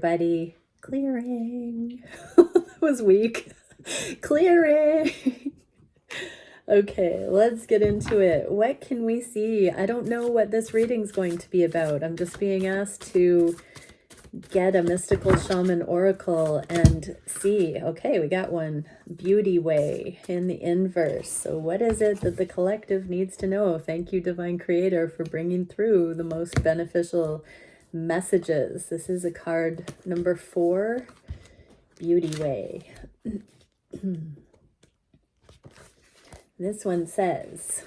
Buddy, clearing. That was weak. Clearing. Okay, let's get into it. What can we see? I don't know what this reading's going to be about. I'm just being asked to get a mystical shaman oracle and see. Okay, we got one. Beauty way in the inverse. So what is it that the collective needs to know? Thank you, Divine Creator, for bringing through the most beneficial messages. This is a card number 4, Beauty Way. This one says,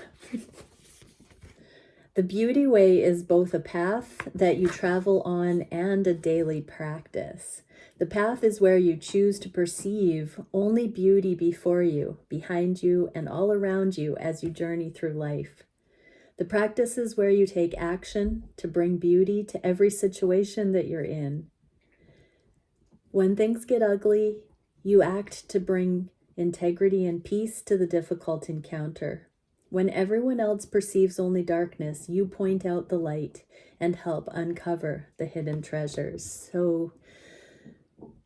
the beauty way is both a path that you travel on and a daily practice. The path is where you choose to perceive only beauty before you, behind you, and all around you as you journey through life. The practice is where you take action to bring beauty to every situation that you're in. When things get ugly, you act to bring integrity and peace to the difficult encounter. When everyone else perceives only darkness, you point out the light and help uncover the hidden treasures. So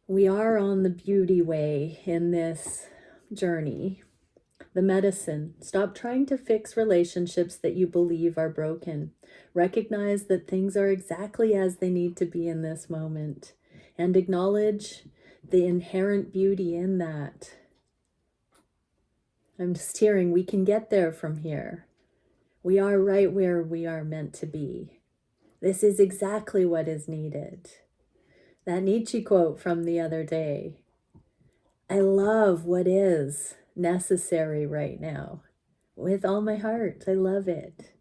we are on the beauty way in this journey. The medicine. Stop trying to fix relationships that you believe are broken. Recognize that things are exactly as they need to be in this moment, and acknowledge the inherent beauty in that. I'm just hearing we can get there from here. We are right where we are meant to be. This is exactly what is needed. That Nietzsche quote from the other day. I love what is necessary right now. With all my heart, I love it.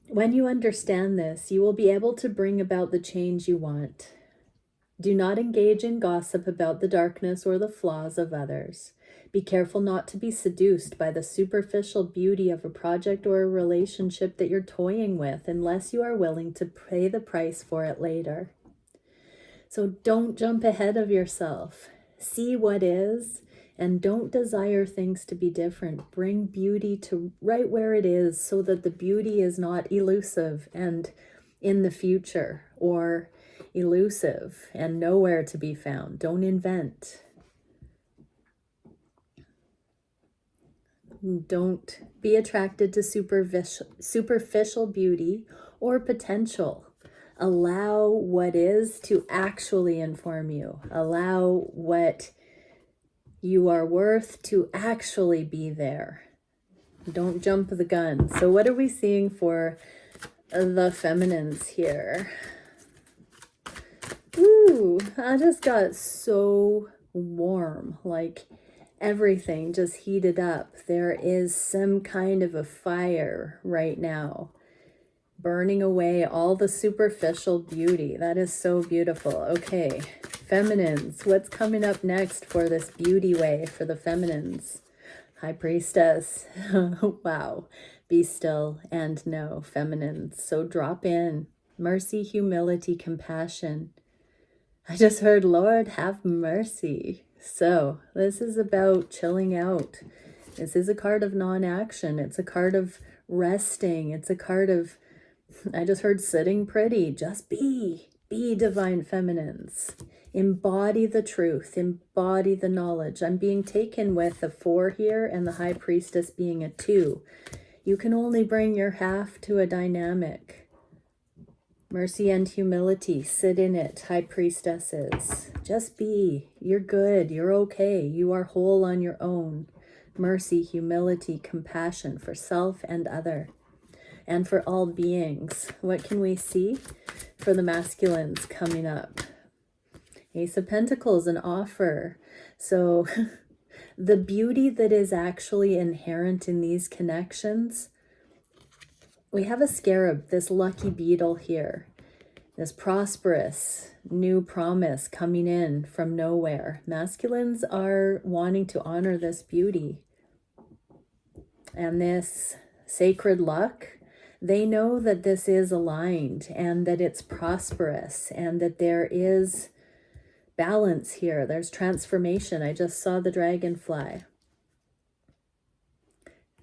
When you understand this, you will be able to bring about the change you want. Do not engage in gossip about the darkness or the flaws of others. Be careful not to be seduced by the superficial beauty of a project or a relationship that you're toying with unless you are willing to pay the price for it later. So don't jump ahead of yourself. See what is, and don't desire things to be different. Bring beauty to right where it is so that the beauty is not elusive and in the future, or elusive and nowhere to be found. Don't invent. Don't be attracted to superficial beauty or potential. Allow what is to actually inform you. Allow what you are worth to actually be there. Don't jump the gun. So what are we seeing for the feminines here? Ooh, I just got so warm, like everything just heated up. There is some kind of a fire right now, burning away all the superficial beauty. That is so beautiful. Okay, feminines, what's coming up next for this beauty way for the feminines? High Priestess. Wow. Be still and know, feminines. So drop in. Mercy, humility, compassion. I just heard, Lord, have mercy. So this is about chilling out. This is a card of non-action. It's a card of resting. It's a card of, I just heard sitting pretty. Just be. Be divine feminines. Embody the truth. Embody the knowledge. I'm being taken with a 4 here and the High Priestess being a 2. You can only bring your half to a dynamic. Mercy and humility, sit in it, High Priestesses. Just be. You're good. You're okay. You are whole on your own. Mercy, humility, compassion for self and other, and for all beings. What can we see for the masculines coming up? Ace of Pentacles, an offer. So the beauty that is actually inherent in these connections. We have a scarab, this lucky beetle here, this prosperous new promise coming in from nowhere. Masculines are wanting to honor this beauty and this sacred luck. They know that this is aligned and that it's prosperous and that there is balance here. There's transformation. I just saw the dragonfly.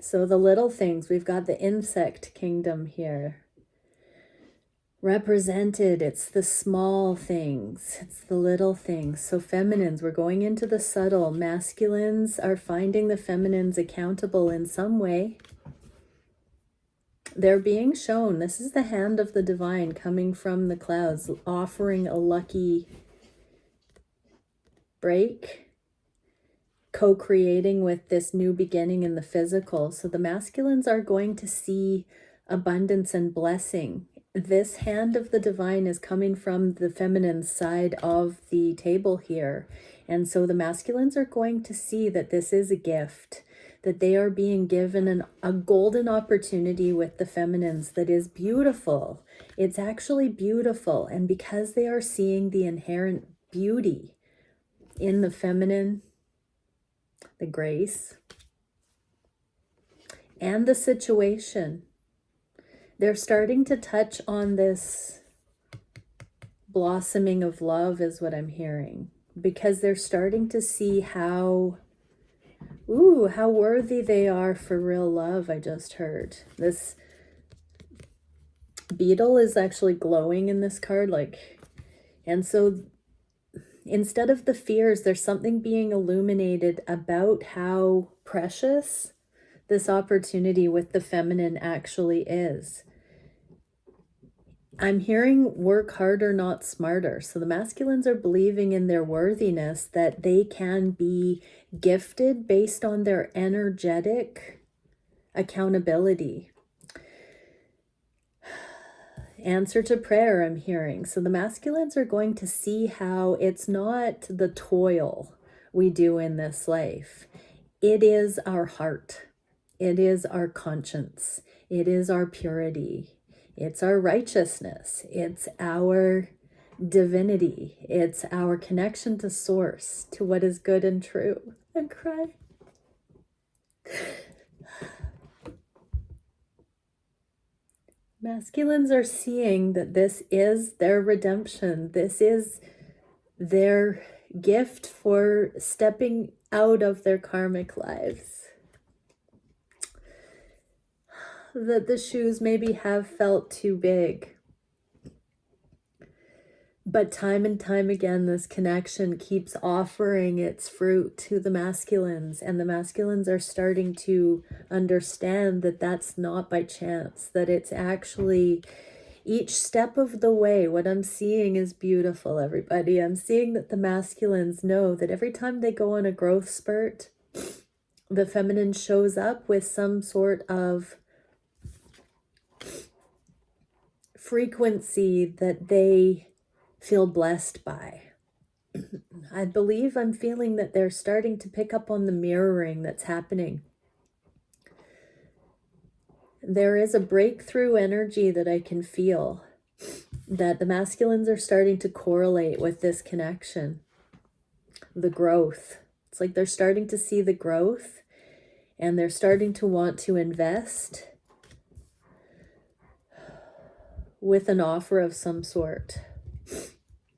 So the little things, we've got the insect kingdom here. represented. It's the small things, it's the little things. So feminines, we're going into the subtle. Masculines are finding the feminines accountable in some way. They're being shown. This is the hand of the divine coming from the clouds, offering a lucky break, co-creating with this new beginning in the physical. So the masculines are going to see abundance and blessing. This hand of the divine is coming from the feminine side of the table here. And so the masculines are going to see that this is a gift, that they are being given a golden opportunity with the feminines that is beautiful. It's actually beautiful. And because they are seeing the inherent beauty in the feminine, the grace, and the situation, they're starting to touch on this blossoming of love is what I'm hearing, because they're starting to see how worthy they are for real love. I just heard this beetle is actually glowing in this card, and so instead of the fears, there's something being illuminated about how precious this opportunity with the feminine actually is. I'm hearing work harder, not smarter. So the masculines are believing in their worthiness, that they can be gifted based on their energetic accountability. Answer to prayer, I'm hearing. So the masculines are going to see how it's not the toil we do in this life. It is our heart. It is our conscience. It is our purity. It's our righteousness. It's our divinity. It's our connection to source, to what is good and true. I'm crying. Masculines are seeing that this is their redemption. This is their gift for stepping out of their karmic lives. That the shoes maybe have felt too big. But time and time again, this connection keeps offering its fruit to the masculines, and the masculines are starting to understand that that's not by chance, that it's actually each step of the way. What I'm seeing is beautiful, everybody. I'm seeing that the masculines know that every time they go on a growth spurt, the feminine shows up with some sort of frequency that they feel blessed by. I believe I'm feeling that they're starting to pick up on the mirroring that's happening. There is a breakthrough energy that I can feel, that the masculines are starting to correlate with this connection. The growth. It's like they're starting to see the growth, and they're starting to want to invest with an offer of some sort.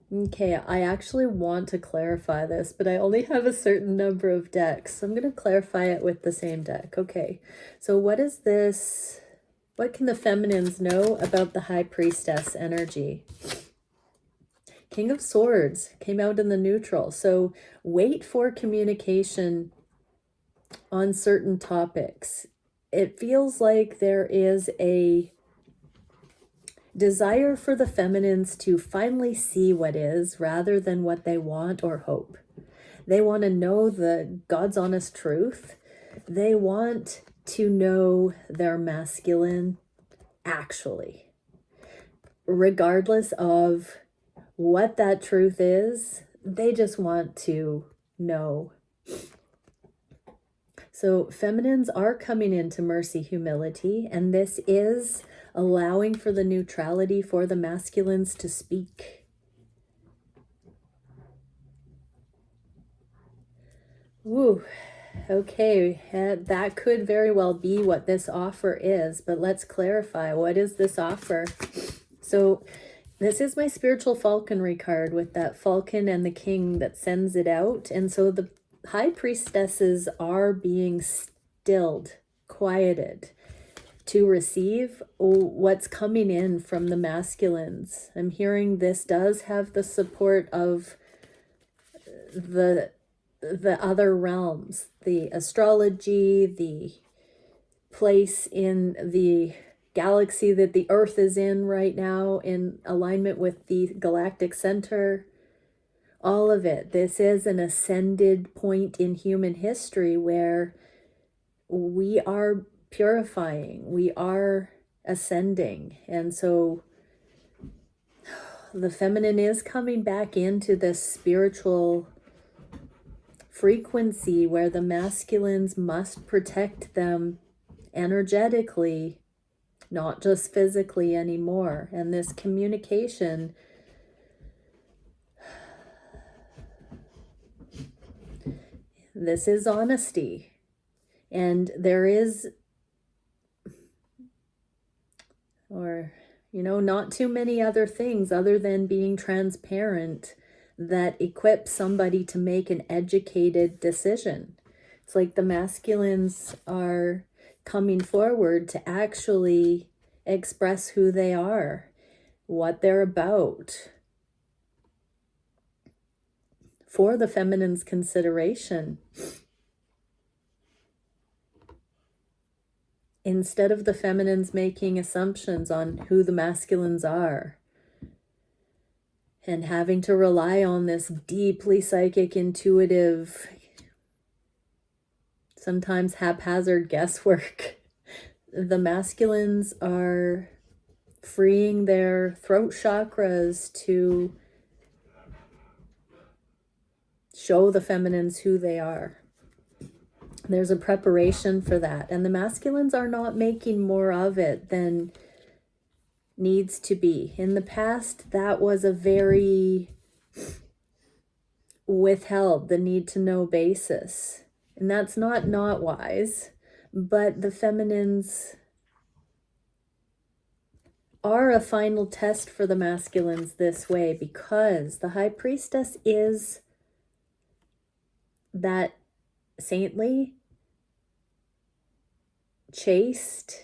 Okay, I actually want to clarify this, but I only have a certain number of decks. So I'm going to clarify it with the same deck. Okay, so what is this? What can the feminines know about the High Priestess energy? King of Swords came out in the neutral. So wait for communication on certain topics. It feels like there is a desire for the feminines to finally see what is rather than what they want or hope. They want to know the God's honest truth. They want to know their masculine actually, regardless of what that truth is. They just want to know. So feminines are coming into mercy, humility, and this is allowing for the neutrality for the masculines to speak. Ooh, okay, that could very well be what this offer is, but let's clarify. What is this offer? So this is my spiritual falconry card with that falcon and the king that sends it out. And so the high priestesses are being stilled, quieted. to receive what's coming in from the masculines. I'm hearing this does have the support of the other realms, the astrology, the place in the galaxy that the Earth is in right now, in alignment with the galactic center. All of it. This is an ascended point in human history where we are purifying, we are ascending. And so the feminine is coming back into this spiritual frequency where the masculines must protect them energetically, not just physically anymore. And this communication, this is honesty. And there is, not too many other things other than being transparent that equips somebody to make an educated decision. It's like the masculines are coming forward to actually express who they are, what they're about, for the feminine's consideration, instead of the feminines making assumptions on who the masculines are and having to rely on this deeply psychic, intuitive, sometimes haphazard guesswork. The masculines are freeing their throat chakras to show the feminines who they are. There's a preparation for that. And the masculines are not making more of it than needs to be. In the past, that was a very withheld, the need to know basis. And that's not wise. But the feminines are a final test for the masculines this way, because the high priestess is that saintly, chaste,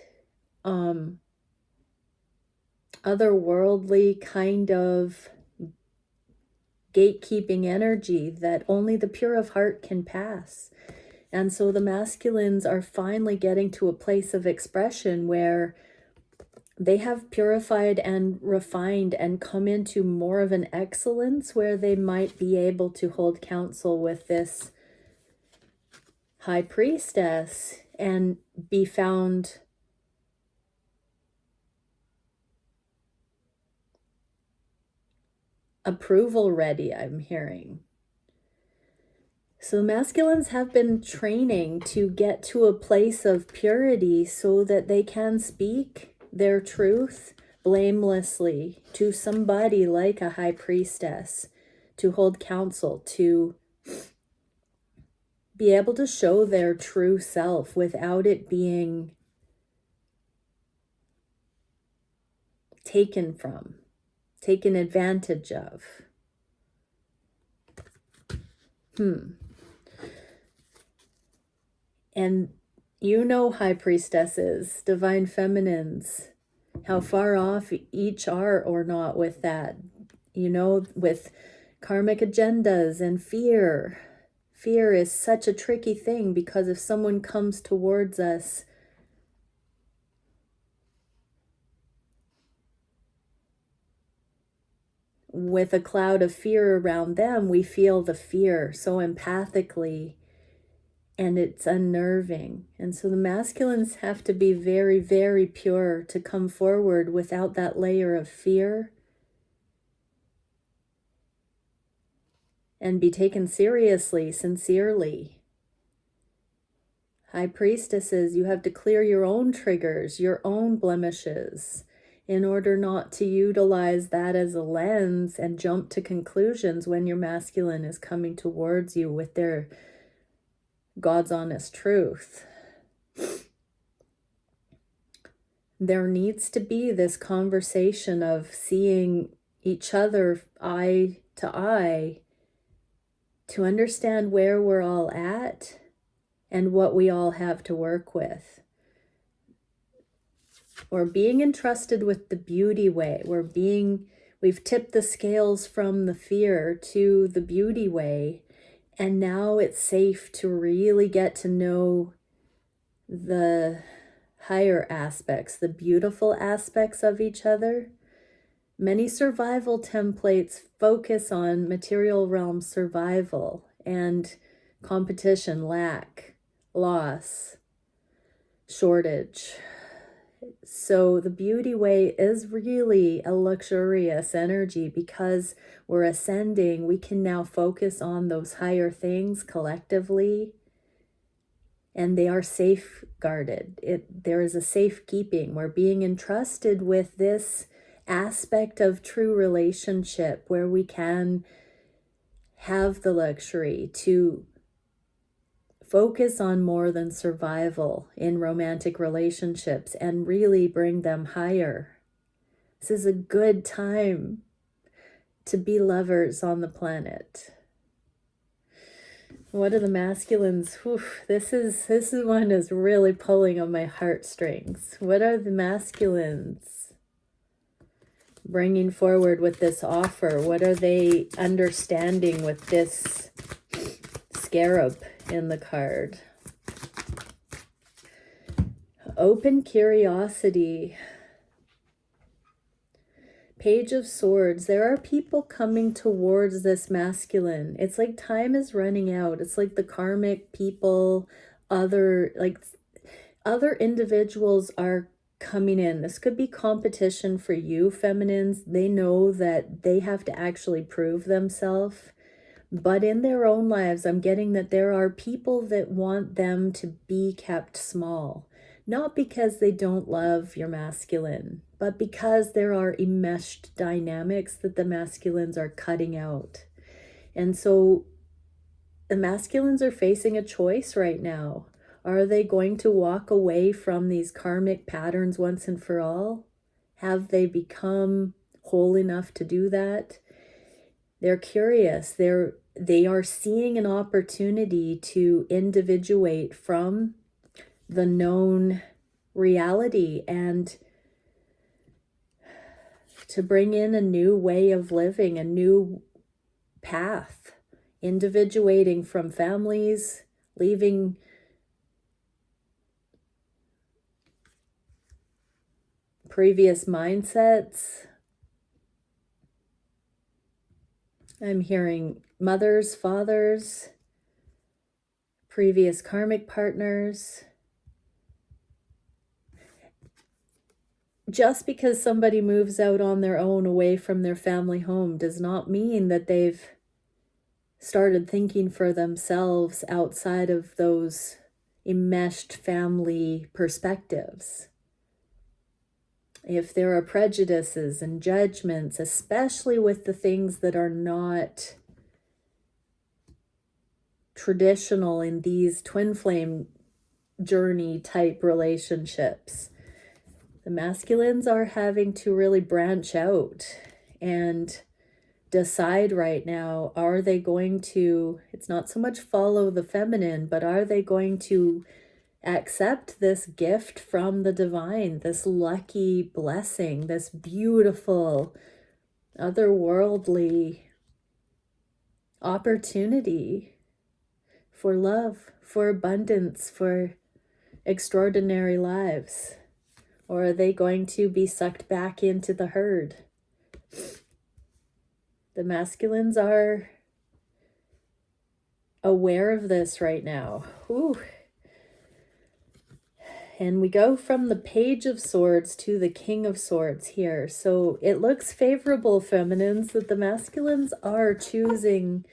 otherworldly kind of gatekeeping energy that only the pure of heart can pass. And so the masculines are finally getting to a place of expression where they have purified and refined and come into more of an excellence where they might be able to hold counsel with this high priestess and be found approval ready, I'm hearing. So masculines have been training to get to a place of purity so that they can speak their truth blamelessly to somebody like a high priestess, to hold counsel, to be able to show their true self without it being taken advantage of. And high priestesses, divine feminines, how far off each are or not with that, with karmic agendas and fear. Fear is such a tricky thing, because if someone comes towards us with a cloud of fear around them, we feel the fear so empathically, and it's unnerving. And so the masculines have to be very, very pure to come forward without that layer of fear and be taken seriously, sincerely. High priestesses, you have to clear your own triggers, your own blemishes, in order not to utilize that as a lens and jump to conclusions when your masculine is coming towards you with their God's honest truth. There needs to be this conversation of seeing each other eye to eye to understand where we're all at and what we all have to work with. We're being entrusted with the beauty way. We've tipped the scales from the fear to the beauty way. And now it's safe to really get to know the higher aspects, the beautiful aspects of each other. Many survival templates focus on material realm survival and competition, lack, loss, shortage. So the beauty way is really a luxurious energy because we're ascending. We can now focus on those higher things collectively, and they are safeguarded. There is a safekeeping. We're being entrusted with this aspect of true relationship where we can have the luxury to focus on more than survival in romantic relationships and really bring them higher. This is a good time to be lovers on the planet. What are the masculines? Whew, this one is really pulling on my heartstrings. What are the masculines bringing forward with this offer? What are they understanding with this scarab in the card? Open curiosity. Page of Swords. There are people coming towards this masculine. It's like time is running out. It's like the karmic people, other individuals are coming in. This could be competition for you, feminines. They know that they have to actually prove themselves. But in their own lives, I'm getting that there are people that want them to be kept small. Not because they don't love your masculine, but because there are enmeshed dynamics that the masculines are cutting out. And so the masculines are facing a choice right now. Are they going to walk away from these karmic patterns once and for all? Have they become whole enough to do that? They're curious. They are seeing an opportunity to individuate from the known reality and to bring in a new way of living, a new path, individuating from families, leaving previous mindsets. I'm hearing mothers, fathers, previous karmic partners. Just because somebody moves out on their own away from their family home does not mean that they've started thinking for themselves outside of those enmeshed family perspectives. If there are prejudices and judgments, especially with the things that are not traditional in these twin flame journey type relationships, the masculines are having to really branch out and decide right now, are they going to, it's not so much follow the feminine, but are they going to accept this gift from the divine, this lucky blessing, this beautiful, otherworldly opportunity for love, for abundance, for extraordinary lives? Or are they going to be sucked back into the herd? The masculines are aware of this right now. Ooh. And we go from the Page of Swords to the King of Swords here. So it looks favorable, feminines, that the masculines are choosing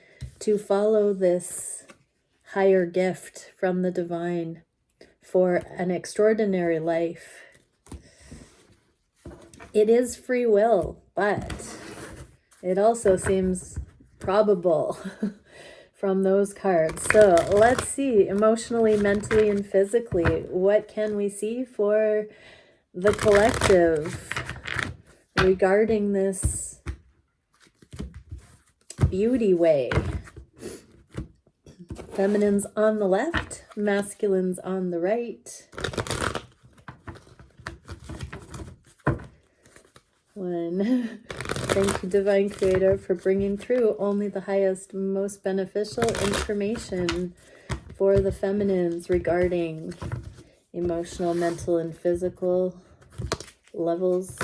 to follow this higher gift from the divine for an extraordinary life. It is free will, but it also seems probable from those cards. So let's see, emotionally, mentally, and physically, what can we see for the collective regarding this beauty way? Feminines on the left, masculines on the right. on. Thank you, Divine Creator, for bringing through only the highest, most beneficial information for the feminines regarding emotional, mental, and physical levels.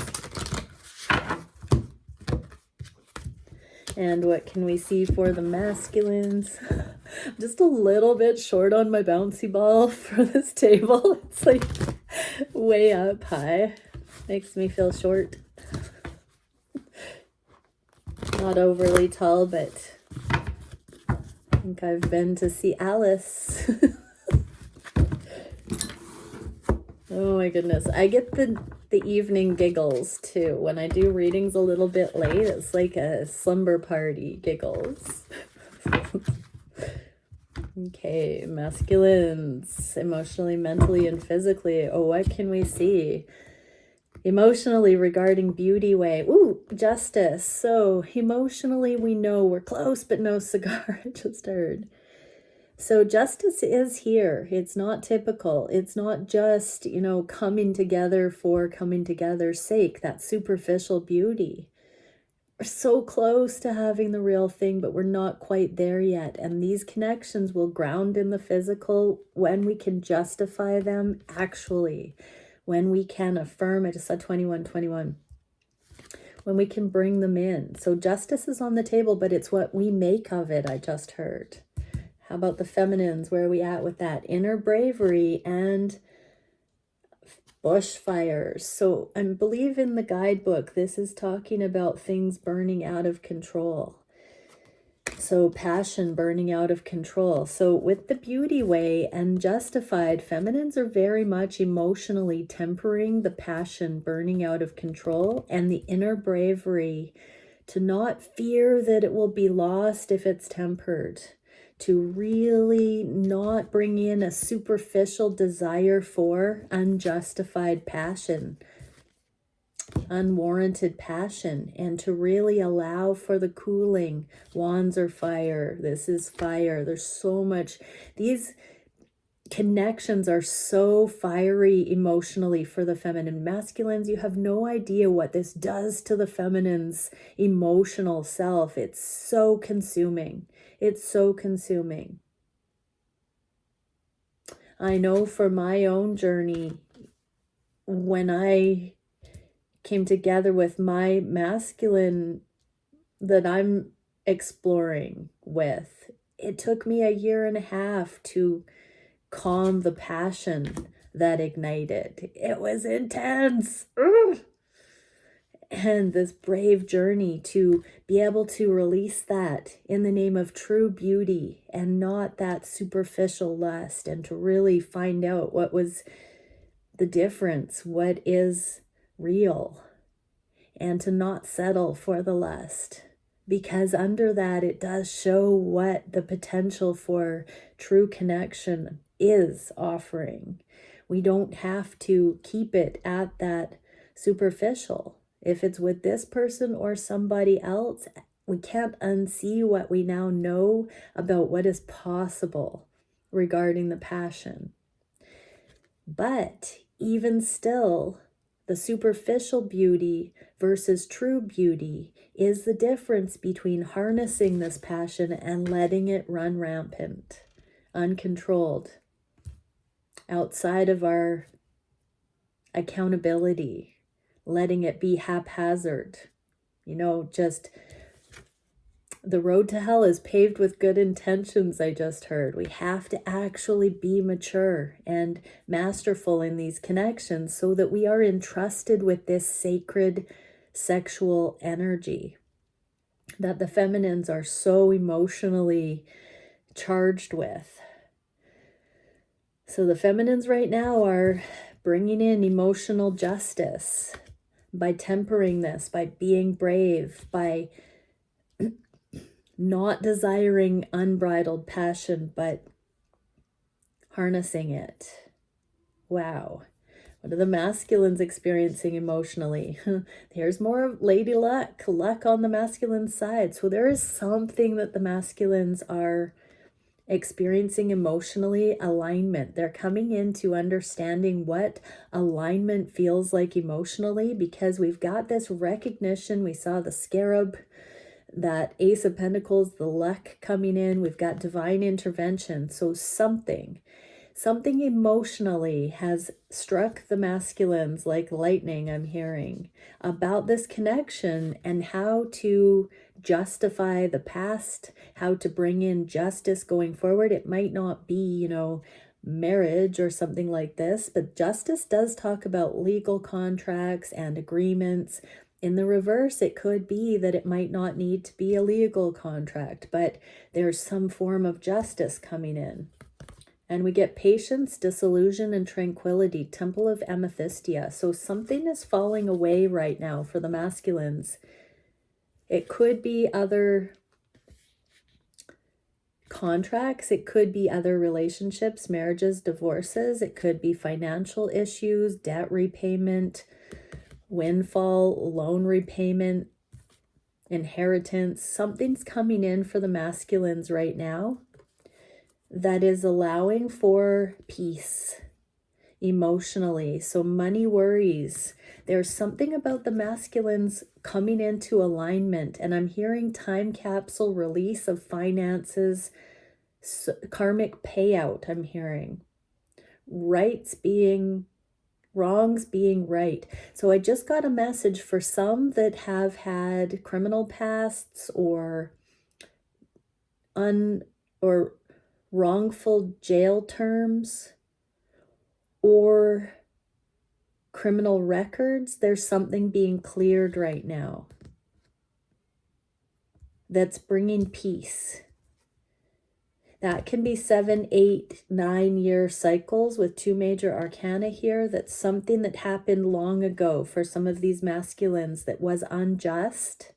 And what can we see for the masculines? I'm just a little bit short on my bouncy ball for this table. It's like way up high. Makes me feel short. Not overly tall, but I think I've been to see Alice. Oh my goodness. I get the evening giggles too. When I do readings a little bit late, it's like a slumber party giggles. Okay, masculines, emotionally, mentally, and physically. Oh, what can we see? Emotionally, regarding beauty way. Ooh, justice. So emotionally, we know we're close, but no cigar. I just heard. So justice is here. It's not typical. It's not just, you know, coming together for coming together's sake. That superficial beauty. We're so close to having the real thing, but we're not quite there yet. And these connections will ground in the physical when we can justify them actually. When we can affirm, I just saw 2121. When we can bring them in. So justice is on the table, but it's what we make of it, I just heard. How about the feminines? Where are we at with that? Inner bravery and bushfires. So I believe in the guidebook, this is talking about things burning out of control. So passion burning out of control. So with the beauty way and justified, feminines are very much emotionally tempering the passion burning out of control and the inner bravery to not fear that it will be lost if it's tempered. To really not bring in a superficial desire for unjustified passion, unwarranted passion, and to really allow for the cooling. Wands are fire. This is fire. There's so much. These connections are so fiery emotionally for the feminine. Masculines, you have no idea what this does to the feminine's emotional self. It's so consuming. It's so consuming. I know for my own journey, when I came together with my masculine that I'm exploring with, it took me 1.5 years to calm the passion that ignited. It was intense. Ugh. And this brave journey to be able to release that in the name of true beauty and not that superficial lust, and to really find out what was the difference, what is real, and to not settle for the lust. Because under that, it does show what the potential for true connection is offering. We don't have to keep it at that superficial. If it's with this person or somebody else, we can't unsee what we now know about what is possible regarding the passion. But even still, the superficial beauty versus true beauty is the difference between harnessing this passion and letting it run rampant, uncontrolled, outside of our accountability. Letting it be haphazard, you know, just the road to hell is paved with good intentions, I just heard. We have to actually be mature and masterful in these connections so that we are entrusted with this sacred sexual energy that the feminines are so emotionally charged with. So the feminines right now are bringing in emotional justice by tempering this, by being brave, by not desiring unbridled passion, but harnessing it. Wow. What are the masculines experiencing emotionally? There's more of lady luck on the masculine side. So there is something that the masculines are experiencing emotionally alignment. They're coming into understanding what alignment feels like emotionally, because we've got this recognition. We saw the scarab, that Ace of Pentacles, the luck coming in. We've got divine intervention. So something emotionally has struck the masculines like lightning, I'm hearing, about this connection and how to justify the past, how to bring in justice going forward. It might not be, marriage or something like this, but justice does talk about legal contracts and agreements. In the reverse, it could be that it might not need to be a legal contract, but there's some form of justice coming in. And we get patience, disillusion, and tranquility, Temple of Amethystia. So something is falling away right now for the masculines. It could be other contracts. It could be other relationships, marriages, divorces. It could be financial issues, debt repayment, windfall, loan repayment, inheritance. Something's coming in for the masculines right now that is allowing for peace emotionally. So money worries. There's something about the masculines coming into alignment, and I'm hearing time capsule release of finances, karmic payout. I'm hearing wrongs being right. So I just got a message for some that have had criminal pasts or wrongful jail terms or criminal records. There's something being cleared right now that's bringing peace. That can be 7, 8, 9-year cycles with 2 major arcana here. That's something that happened long ago for some of these masculines that was unjust,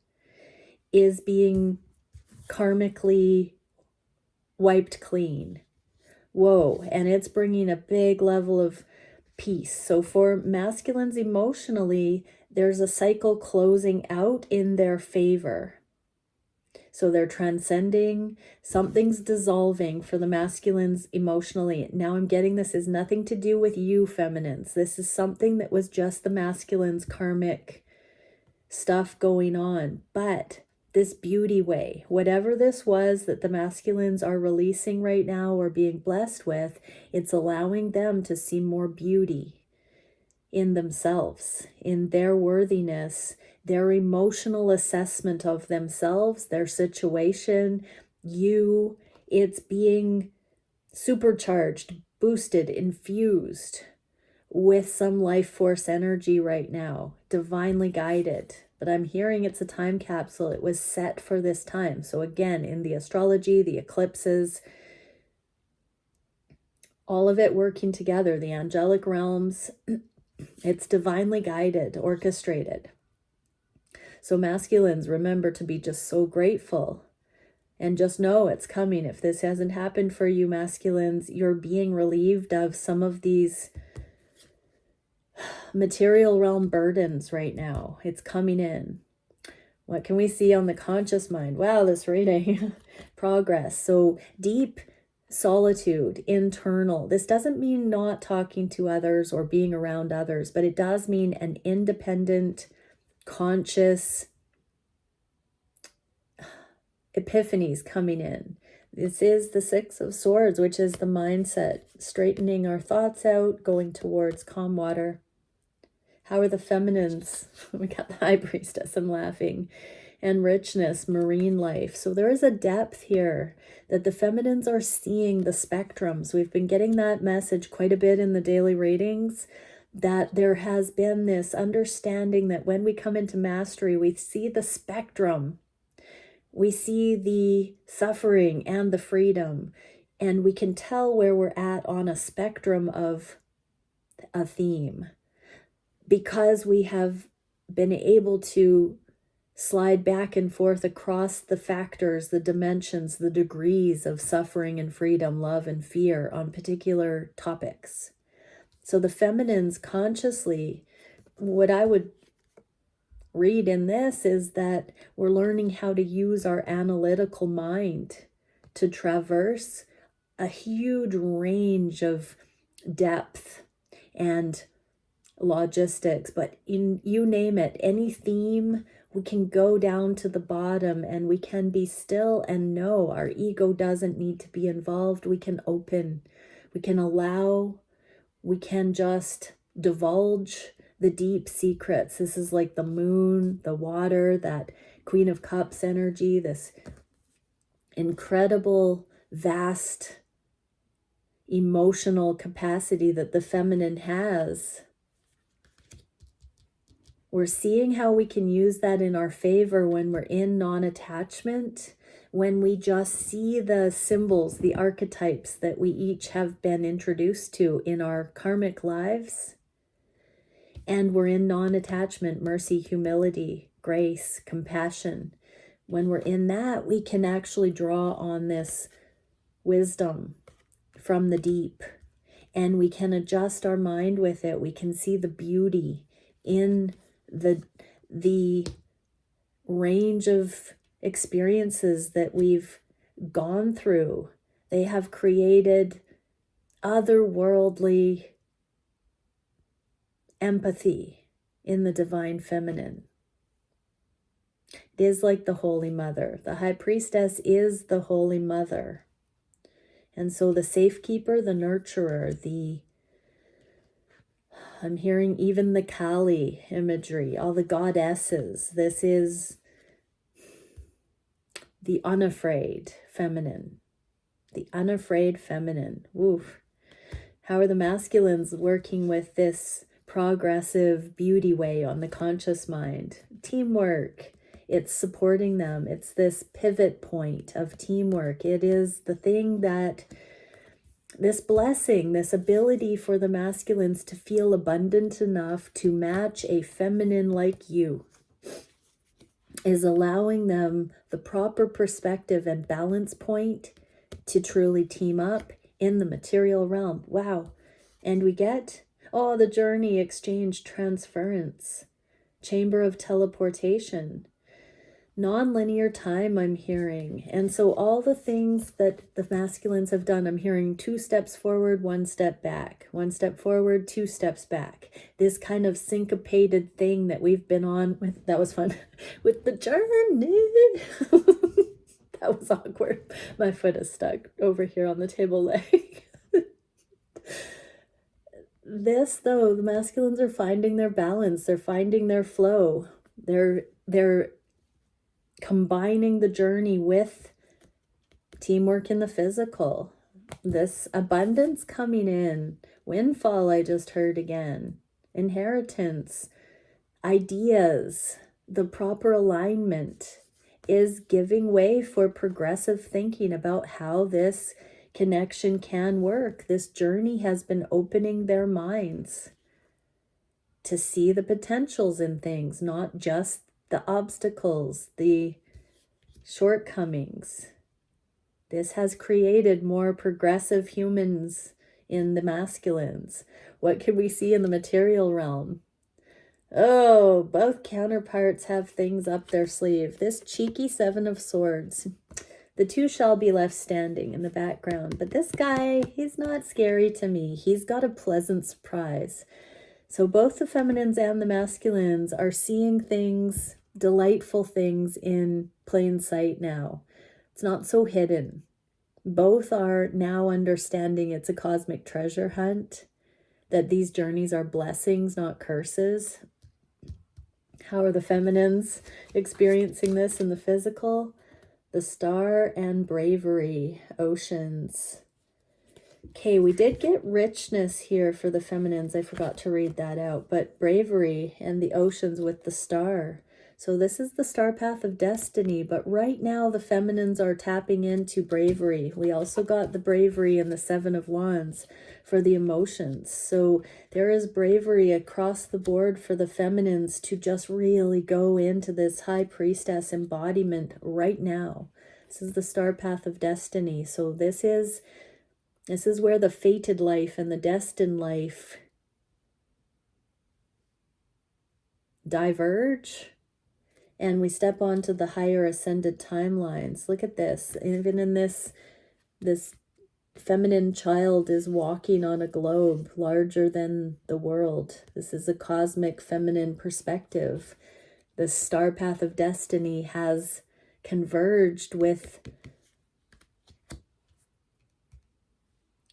is being karmically wiped clean. Whoa, and it's bringing a big level of peace. So for masculines emotionally, there's a cycle closing out in their favor. So they're transcending, something's dissolving for the masculines emotionally. Now I'm getting this is nothing to do with you feminines. This is something that was just the masculines' karmic stuff going on. But this beauty way, whatever this was that the masculines are releasing right now or being blessed with, it's allowing them to see more beauty in themselves, in their worthiness, their emotional assessment of themselves, their situation, it's being supercharged, boosted, infused with some life force energy right now, divinely guided. But I'm hearing it's a time capsule. It was set for this time. So again, in the astrology, the eclipses, all of it working together, the angelic realms, it's divinely guided, orchestrated. So masculines, remember to be just so grateful and just know it's coming. If this hasn't happened for you masculines, you're being relieved of some of these material realm burdens right now. It's coming in. What can we see on the conscious mind? Wow, this reading. Progress. So deep solitude, internal. This doesn't mean not talking to others or being around others, but it does mean an independent, conscious epiphanies coming in. This is the 6 of Swords, which is the mindset, straightening our thoughts out, going towards calm water. How are the feminines? We got the High Priestess, I'm laughing. And richness, marine life. So there is a depth here that the feminines are seeing the spectrums. We've been getting that message quite a bit in the daily readings, that there has been this understanding that when we come into mastery, we see the spectrum. We see the suffering and the freedom, and we can tell where we're at on a spectrum of a theme, because we have been able to slide back and forth across the factors, the dimensions, the degrees of suffering and freedom, love and fear on particular topics. So the feminines consciously, what I would read in this is that we're learning how to use our analytical mind to traverse a huge range of depth and logistics, but in you name it, any theme, we can go down to the bottom and we can be still and know our ego doesn't need to be involved. We can open, we can allow, we can just divulge the deep secrets. This is like the moon, the water, that Queen of Cups energy, this incredible, vast emotional capacity that the feminine has. We're seeing how we can use that in our favor when we're in non-attachment, when we just see the symbols, the archetypes that we each have been introduced to in our karmic lives. And we're in non-attachment, mercy, humility, grace, compassion. When we're in that, we can actually draw on this wisdom from the deep, and we can adjust our mind with it. We can see the beauty in the range of experiences that we've gone through. They have created otherworldly empathy in the divine feminine. It is like the Holy Mother. The High Priestess is the Holy Mother. And so the safekeeper, the nurturer, I'm hearing even the Kali imagery, all the goddesses. This is the unafraid feminine. The unafraid feminine. Woof. How are the masculines working with this progressive beauty way on the conscious mind? Teamwork. It's supporting them. It's this pivot point of teamwork. It is the thing that, this blessing, this ability for the masculines to feel abundant enough to match a feminine like you, is allowing them the proper perspective and balance point to truly team up in the material realm. Wow. And we get, the journey, exchange, transference, chamber of teleportation, non-linear time, I'm hearing. And so all the things that the masculines have done, I'm hearing 2 steps forward, 1 step back, 1 step forward, 2 steps back. This kind of syncopated thing that we've been on with, that was fun, with the journey. That was awkward. My foot is stuck over here on the table leg. This, though, the masculines are finding their balance. They're finding their flow. They're combining the journey with teamwork in the physical. This abundance coming in. Windfall, I just heard again. Inheritance. Ideas. The proper alignment is giving way for progressive thinking about how this connection can work. This journey has been opening their minds to see the potentials in things, not just the obstacles, the shortcomings. This has created more progressive humans in the masculines. What can we see in the material realm? Oh, both counterparts have things up their sleeve. This cheeky 7 of Swords. The 2 shall be left standing in the background. But this guy, he's not scary to me. He's got a pleasant surprise. So both the feminines and the masculines are seeing things, delightful things in plain sight now. It's not so hidden. Both are now understanding it's a cosmic treasure hunt, that these journeys are blessings, not curses. How are the feminines experiencing this in the physical? The Star and Bravery, Oceans. Okay, we did get richness here for the feminines. I forgot to read that out. But bravery and the oceans with the star. So this is the star path of destiny. But right now the feminines are tapping into bravery. We also got the bravery and the 7 of Wands for the emotions. So there is bravery across the board for the feminines to just really go into this High Priestess embodiment right now. This is the star path of destiny. So this is where the fated life and the destined life diverge, and we step onto the higher ascended timelines. Look at this. Even in this feminine child is walking on a globe larger than the world. This is a cosmic feminine perspective. The star path of destiny has converged with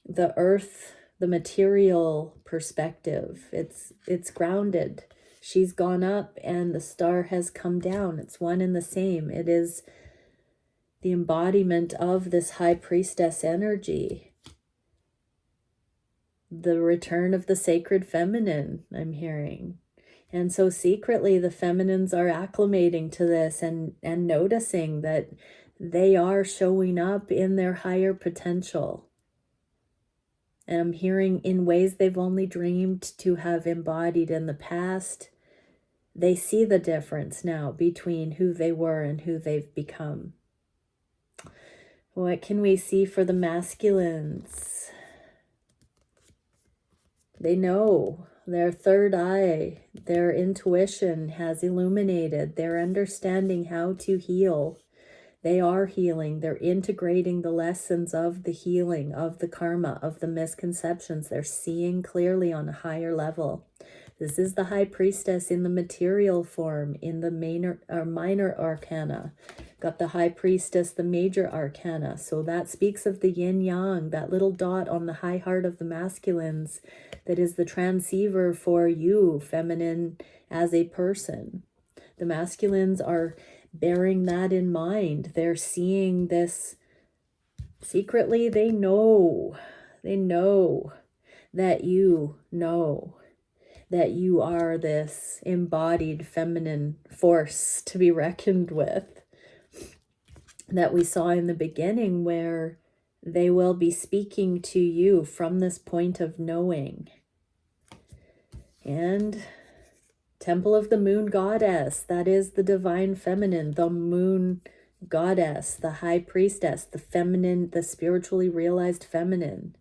the earth, the material perspective. It's grounded. She's gone up and the star has come down. It's one and the same. It is the embodiment of this high priestess energy. The return of the sacred feminine, I'm hearing. And so secretly the feminines are acclimating to this and noticing that they are showing up in their higher potential. And I'm hearing in ways they've only dreamed to have embodied in the past. They see the difference now between who they were and who they've become. What can we see for the masculines? They know. Their third eye, their intuition has illuminated. They're understanding how to heal. They are healing. They're integrating the lessons of the healing, of the karma, of the misconceptions. They're seeing clearly on a higher level. This is the high priestess in the material form, in the minor arcana. Got the high priestess, the major arcana. So that speaks of the yin yang, that little dot on the high heart of the masculines that is the transceiver for you, feminine, as a person. The masculines are bearing that in mind. They're seeing this secretly. They know that you know that you are this embodied feminine force to be reckoned with, that we saw in the beginning, where they will be speaking to you from this point of knowing. And Temple of the Moon Goddess, that is the divine feminine, the moon goddess, the high priestess, the feminine, the spiritually realized feminine.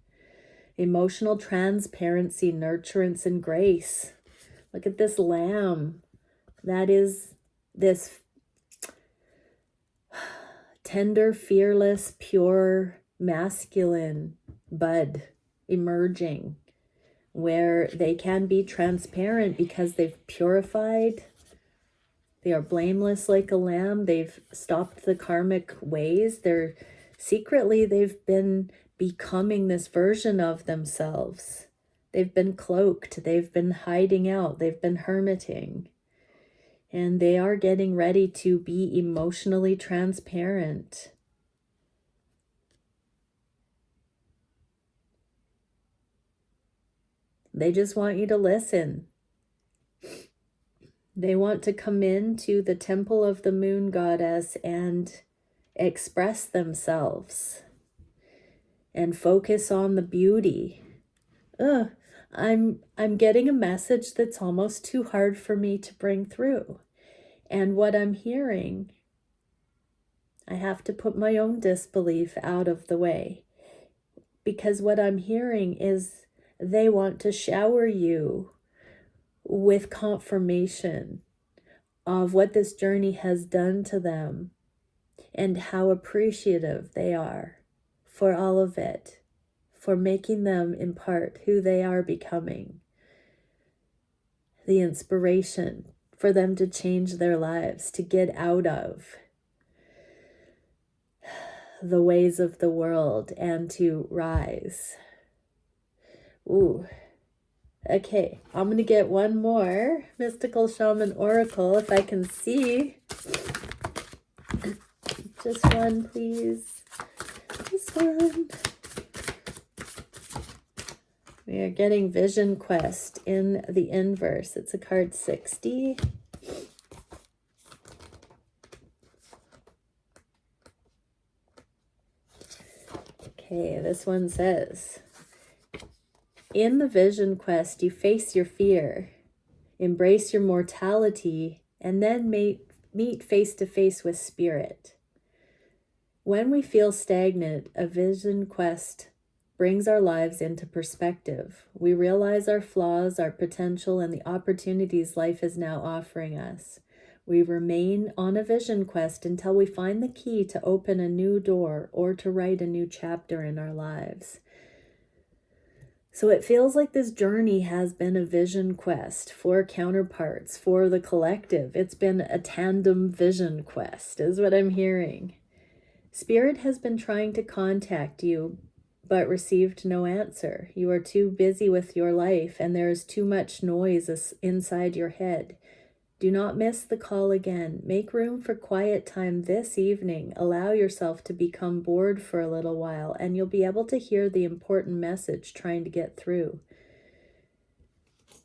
Emotional transparency, nurturance, and grace. Look at this lamb. That is this tender, fearless, pure, masculine bud emerging, where they can be transparent because they've purified. They are blameless like a lamb. They've stopped the karmic ways. They've been becoming this version of themselves. They've been cloaked. They've been hiding out. They've been hermiting. And they are getting ready to be emotionally transparent. They just want you to listen. They want to come into the temple of the moon goddess and express themselves and focus on the beauty. I'm getting a message that's almost too hard for me to bring through. And what I'm hearing, I have to put my own disbelief out of the way, because what I'm hearing is they want to shower you with confirmation of what this journey has done to them and how appreciative they are for all of it, for making them in part who they are becoming. The inspiration for them to change their lives, to get out of the ways of the world and to rise. Ooh. Okay, I'm going to get one more Mystical Shaman Oracle if I can see. Just one, please. Just one. We are getting Vision Quest in the inverse. It's a card 60. Okay, this one says, in the Vision Quest, you face your fear, embrace your mortality, and then meet face to face with spirit. When we feel stagnant, a Vision Quest brings our lives into perspective. We realize our flaws, our potential, and the opportunities life is now offering us. We remain on a vision quest until we find the key to open a new door or to write a new chapter in our lives. So it feels like this journey has been a vision quest for counterparts, for the collective. It's been a tandem vision quest, is what I'm hearing. Spirit has been trying to contact you, but received no answer. You are too busy with your life, and there is too much noise inside your head. Do not miss the call again. Make room for quiet time this evening. Allow yourself to become bored for a little while, and you'll be able to hear the important message trying to get through.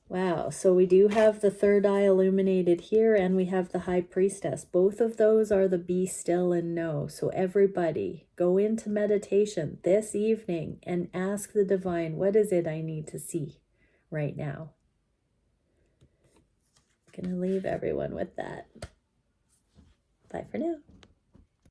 Wow, so we do have the third eye illuminated here, and we have the High Priestess. Both of those are the be still and know. So everybody, go into meditation this evening and ask the divine, what is it I need to see right now? I'm going to leave everyone with that. Bye for now.